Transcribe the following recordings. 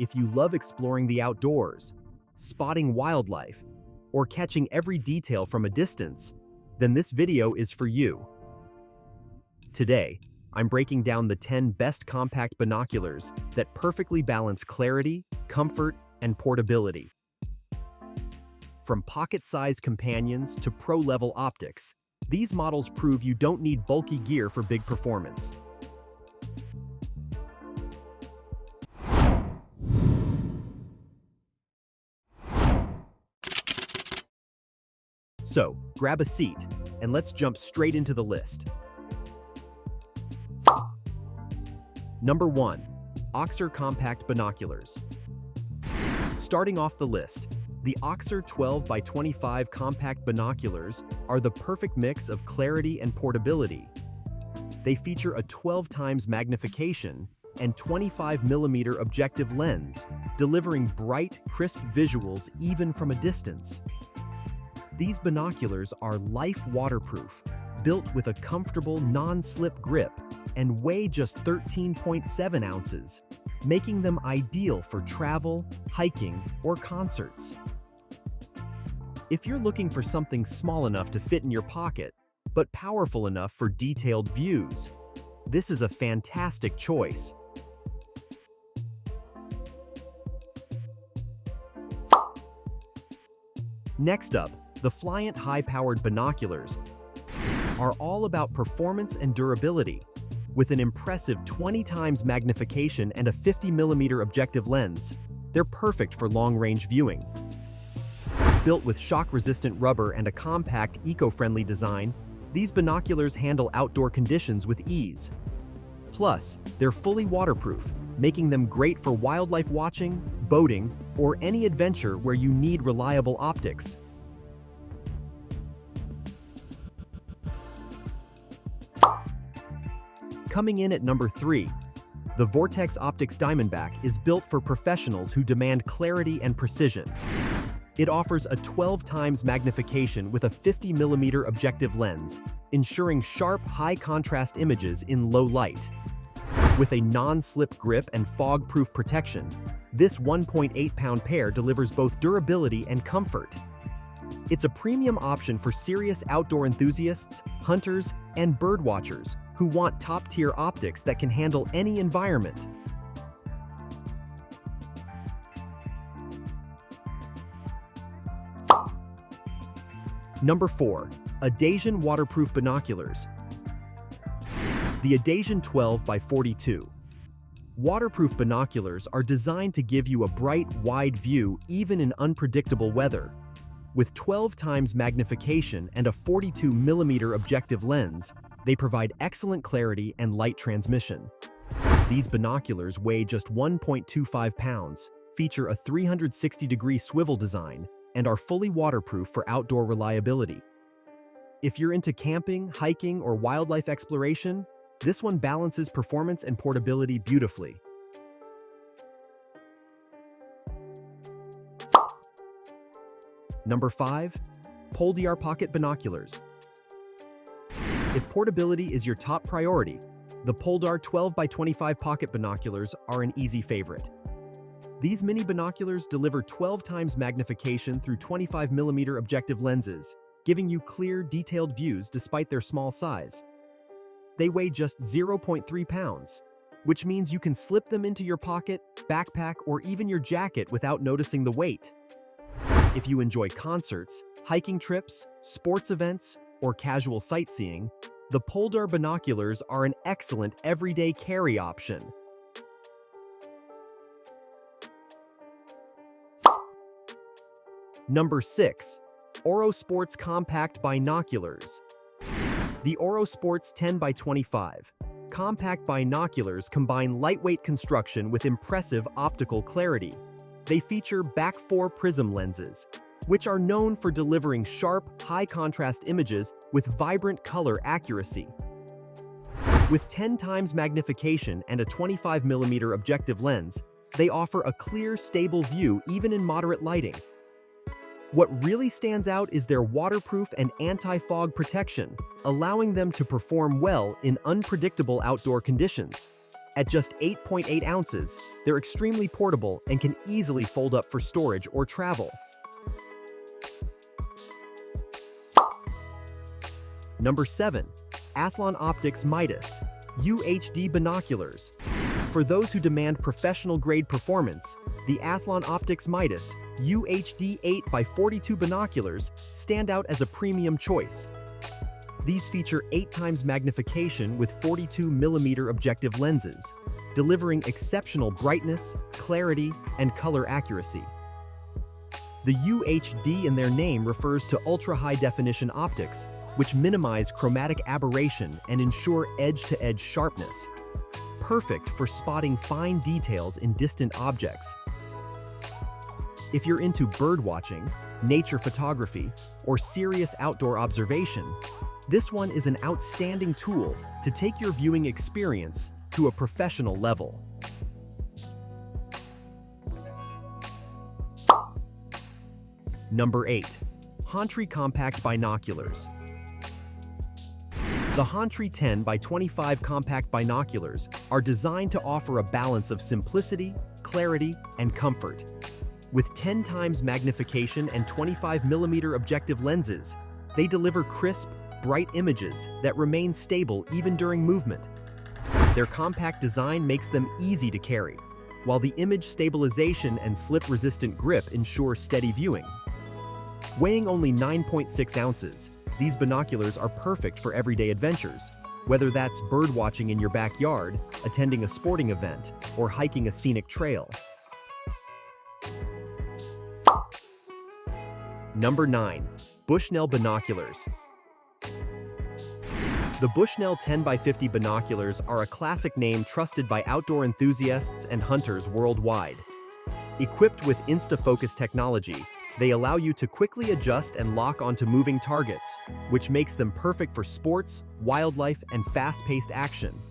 if you love exploring the outdoors, spotting wildlife, or catching every detail from a distance, then this video is for you. Today, I'm breaking down the 10 best compact binoculars that perfectly balance clarity, comfort, and portability. From pocket-sized companions to pro-level optics, these models prove you don't need bulky gear for big performance. So, grab a seat, and let's jump straight into the list. Number 1. Occer Compact Binoculars. Starting off the list, the Occer 12x25 Compact Binoculars are the perfect mix of clarity and portability. They feature a 12 times magnification and 25mm objective lens, delivering bright, crisp visuals even from a distance. These binoculars are life waterproof, built with a comfortable non-slip grip, and weigh just 13.7 ounces, making them ideal for travel, hiking, or concerts. If you're looking for something small enough to fit in your pocket, but powerful enough for detailed views, this is a fantastic choice. Next up, the FLYANT high-powered binoculars are all about performance and durability. With an impressive 20 times magnification and a 50mm objective lens, they're perfect for long-range viewing. Built with shock-resistant rubber and a compact, eco-friendly design, these binoculars handle outdoor conditions with ease. Plus, they're fully waterproof, making them great for wildlife watching, boating, or any adventure where you need reliable optics. Coming in at number 3, the Vortex Optics Diamondback is built for professionals who demand clarity and precision. It offers a 12 times magnification with a 50mm objective lens, ensuring sharp, high-contrast images in low light. With a non-slip grip and fog-proof protection, this 1.8-pound pair delivers both durability and comfort. It's a premium option for serious outdoor enthusiasts, hunters, and birdwatchers who want top-tier optics that can handle any environment. Number 4. Adasion Waterproof Binoculars. The Adasion 12x42. Waterproof binoculars are designed to give you a bright, wide view even in unpredictable weather. With 12 times magnification and a 42mm objective lens, they provide excellent clarity and light transmission. These binoculars weigh just 1.25 pounds, feature a 360-degree swivel design, and are fully waterproof for outdoor reliability. If you're into camping, hiking, or wildlife exploration, this one balances performance and portability beautifully. Number 5. POLDR Pocket Binoculars. If portability is your top priority, the POLDR 12x25 pocket binoculars are an easy favorite. These mini binoculars deliver 12 times magnification through 25mm objective lenses, giving you clear, detailed views despite their small size. They weigh just 0.3 pounds, which means you can slip them into your pocket, backpack, or even your jacket without noticing the weight. If you enjoy concerts, hiking trips, sports events, or casual sightseeing, the POLDR binoculars are an excellent everyday carry option. Number 6. Aurosports Compact Binoculars. The Aurosports 10x25 compact binoculars combine lightweight construction with impressive optical clarity. They feature back 4 prism lenses, which are known for delivering sharp, high-contrast images with vibrant color accuracy. With 10 times magnification and a 25mm objective lens, they offer a clear, stable view even in moderate lighting. What really stands out is their waterproof and anti-fog protection, allowing them to perform well in unpredictable outdoor conditions. At just 8.8 ounces, they're extremely portable and can easily fold up for storage or travel. Number 7. Athlon Optics Midas UHD Binoculars. For those who demand professional-grade performance, the Athlon Optics Midas UHD 8x42 binoculars stand out as a premium choice. These feature 8 times magnification with 42mm objective lenses, delivering exceptional brightness, clarity, and color accuracy. The UHD in their name refers to ultra-high-definition optics, which minimize chromatic aberration and ensure edge-to-edge sharpness, perfect for spotting fine details in distant objects. If you're into birdwatching, nature photography, or serious outdoor observation, this one is an outstanding tool to take your viewing experience to a professional level. Number 8. Hontry Compact Binoculars. The Hontry 10x25 compact binoculars are designed to offer a balance of simplicity, clarity, and comfort. With 10 times magnification and 25mm objective lenses, they deliver crisp, bright images that remain stable even during movement. Their compact design makes them easy to carry, while the image stabilization and slip-resistant grip ensure steady viewing. Weighing only 9.6 ounces, these binoculars are perfect for everyday adventures, whether that's birdwatching in your backyard, attending a sporting event, or hiking a scenic trail. Number 9. Bushnell Binoculars. The Bushnell 10x50 binoculars are a classic name trusted by outdoor enthusiasts and hunters worldwide. Equipped with InstaFocus technology, they allow you to quickly adjust and lock onto moving targets, which makes them perfect for sports, wildlife, and fast-paced action.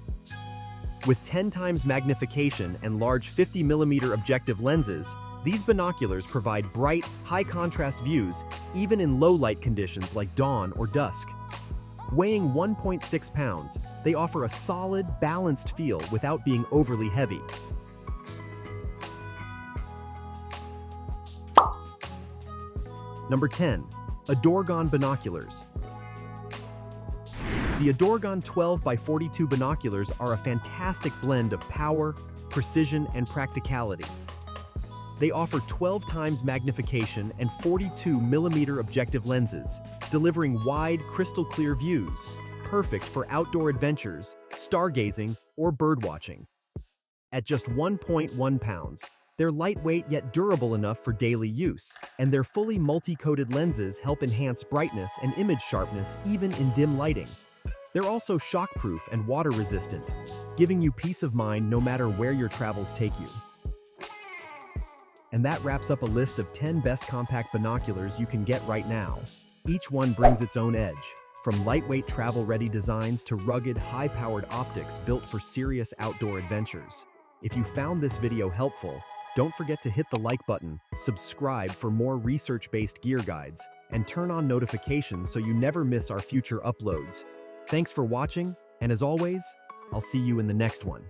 With 10 times magnification and large 50mm objective lenses, these binoculars provide bright, high-contrast views even in low-light conditions like dawn or dusk. Weighing 1.6 pounds, they offer a solid, balanced feel without being overly heavy. Number 10. Adorrgon Binoculars. The Adorrgon 12x42 binoculars are a fantastic blend of power, precision, and practicality. They offer 12 times magnification and 42mm objective lenses, delivering wide, crystal-clear views, perfect for outdoor adventures, stargazing, or birdwatching. At just 1.1 pounds, they're lightweight yet durable enough for daily use, and their fully multi-coated lenses help enhance brightness and image sharpness even in dim lighting. They're also shockproof and water-resistant, giving you peace of mind no matter where your travels take you. And that wraps up a list of 10 best compact binoculars you can get right now. Each one brings its own edge, from lightweight travel-ready designs to rugged, high-powered optics built for serious outdoor adventures. If you found this video helpful, don't forget to hit the like button, subscribe for more research-based gear guides, and turn on notifications so you never miss our future uploads. Thanks for watching, and as always, I'll see you in the next one.